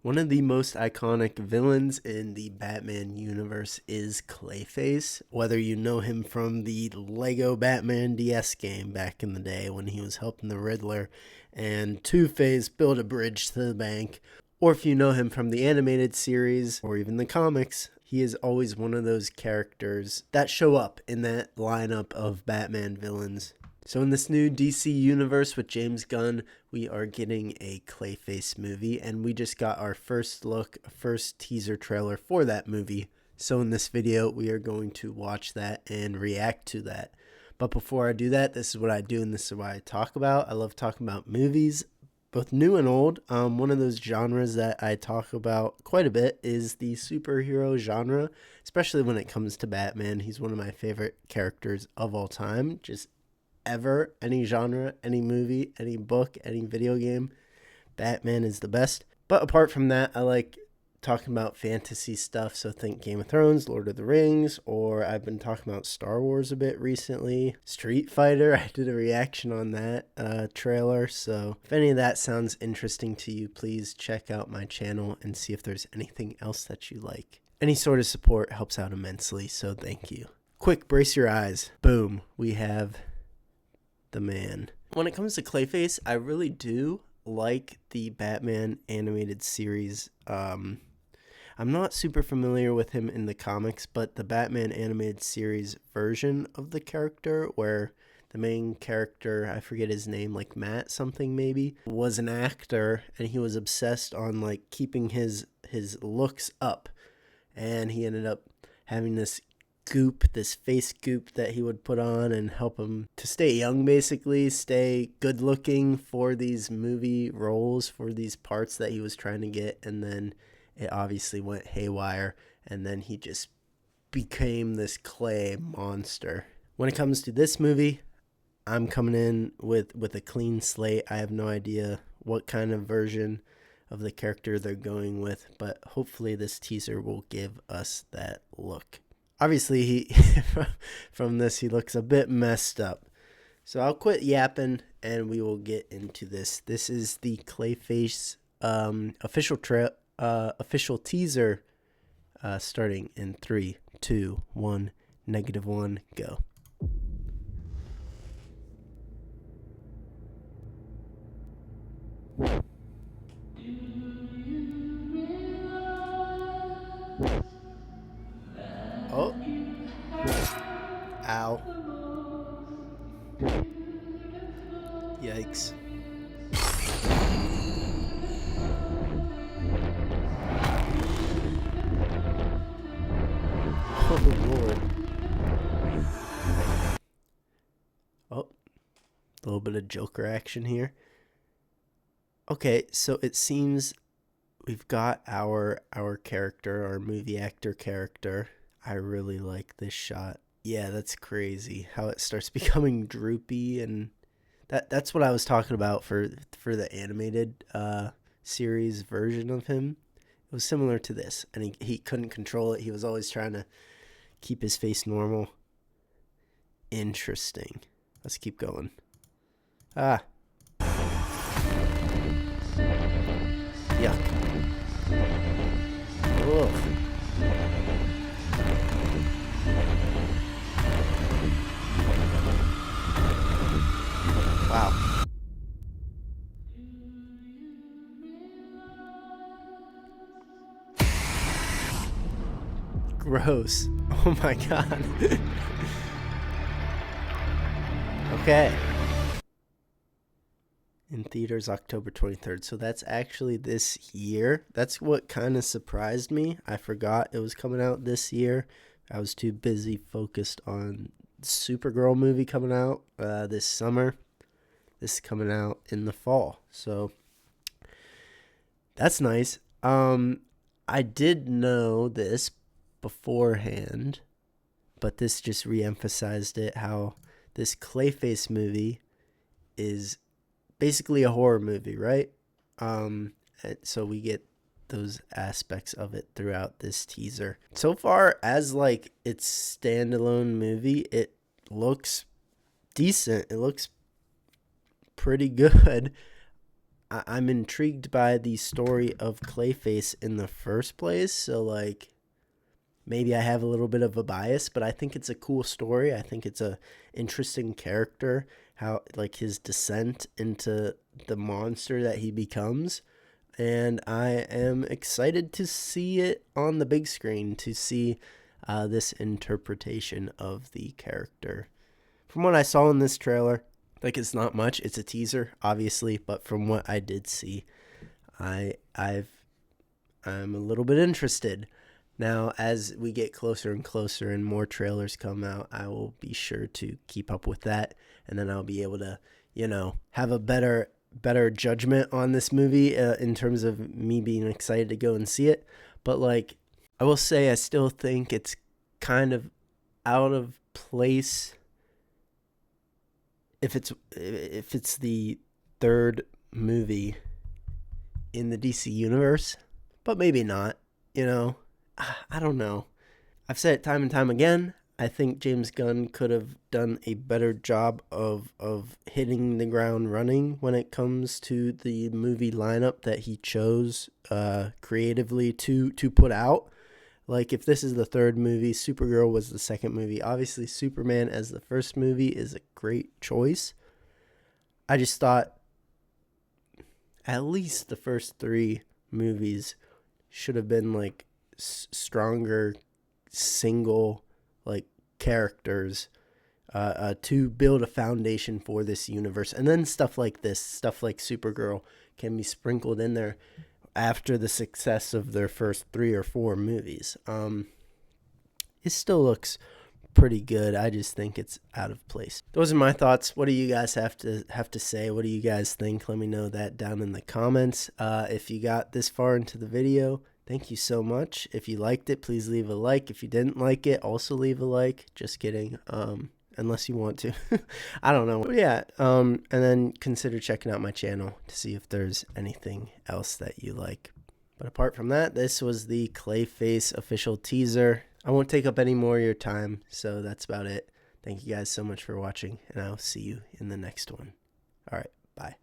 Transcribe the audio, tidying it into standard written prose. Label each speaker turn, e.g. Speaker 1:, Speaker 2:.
Speaker 1: One of the most iconic villains in the Batman universe is Clayface. Whether you know him from the Lego Batman DS game back in the day when he was helping the Riddler and Two-Face build a bridge to the bank, or if you know him from the animated series or even the comics, he is always one of those characters that show up in that lineup of Batman villains. So in this new DC universe with James Gunn, we are getting a Clayface movie, and we just got our first teaser trailer for that movie. So in this video, we are going to watch that and react to that. But before I do that, this is what I do and this is what I talk about. I love talking about movies, both new and old. One of those genres that I talk about quite a bit is the superhero genre, especially when it comes to Batman. He's one of my favorite characters of all time, just ever, any genre, any movie, any book, any video game. Batman is the best. But apart from that, I like talking about fantasy stuff. So think Game of Thrones, Lord of the Rings, or I've been talking about Star Wars a bit recently. Street Fighter, I did a reaction on that trailer. So if any of that sounds interesting to you, please check out my channel and see if there's anything else that you like. Any sort of support helps out immensely, so thank you. Quick, brace your eyes. Boom, we have the man. When it comes to Clayface, I really do like the Batman animated series. I'm not super familiar with him in the comics, but the Batman animated series version of the character, where the main character, I forget his name, like Matt something maybe, was an actor, and he was obsessed on like keeping his looks up, and he ended up having this face goop that he would put on and help him to stay young, basically stay good looking for these movie roles, for these parts that he was trying to get. And then it obviously went haywire, and then he just became this clay monster. When it comes to this movie, I'm coming in with a clean slate. I have no idea what kind of version of the character they're going with, but hopefully this teaser will give us that look. Obviously, he from this, he looks a bit messed up. So I'll quit yapping, and we will get into this. This is the Clayface official teaser, starting in 3, 2, 1, -1, go. Oh. Ow. Yikes. Oh, Lord. Oh, a little bit of Joker action here. Okay, so it seems we've got our character, our movie actor character. I really like this shot. Yeah, that's crazy how it starts becoming droopy, and that's what I was talking about for the animated series version of him. It was similar to this, and he couldn't control it. He was always trying to keep his face normal. Interesting. Let's keep going. Ah. Yuck. Ugh. Wow. Gross. Oh my god. Okay. In theaters October 23rd. So that's actually this year. That's what kind of surprised me. I forgot it was coming out this year. I was too busy focused on Supergirl movie coming out this summer. This is coming out in the fall. So that's nice. I did know this beforehand, but this just re-emphasized it, how this Clayface movie is basically a horror movie, right? So we get those aspects of it throughout this teaser. So far as like its standalone movie, it looks decent. It looks pretty good. I'm intrigued by the story of Clayface in the first place. So, like, maybe I have a little bit of a bias, but I think it's a cool story. I think it's a interesting character, how, like, his descent into the monster that he becomes. And I am excited to see it on the big screen, to see this interpretation of the character. From what I saw in this trailer, like, it's not much. It's a teaser, obviously, but from what I did see, I'm a little bit interested. Now, as we get closer and closer and more trailers come out, I will be sure to keep up with that, and then I'll be able to, have a better judgment on this movie in terms of me being excited to go and see it. But, like, I will say I still think it's kind of out of place if it's the third movie in the DC universe, but maybe not. I don't know. I've said it time and time again. I think James Gunn could have done a better job of hitting the ground running when it comes to the movie lineup that he chose creatively to put out. Like, if this is the third movie, Supergirl was the second movie. Obviously, Superman as the first movie is a great choice. I just thought at least the first three movies should have been, like, stronger single, like, characters to build a foundation for this universe. And then stuff like this, stuff like Supergirl, can be sprinkled in there after the success of their first 3 or 4 movies. It still looks pretty good. I just think it's out of place. Those are my thoughts. What do you guys have to say? What do you guys think? Let me know that down in the comments. If you got this far into the video, thank you so much. If you liked it, please leave a like. If you didn't like it, also leave a like. Just kidding. Unless you want to. I don't know. But yeah, and then consider checking out my channel to see if there's anything else that you like. But apart from that, this was the Clayface official teaser. I won't take up any more of your time, so that's about it. Thank you guys so much for watching, and I'll see you in the next one. All right, bye.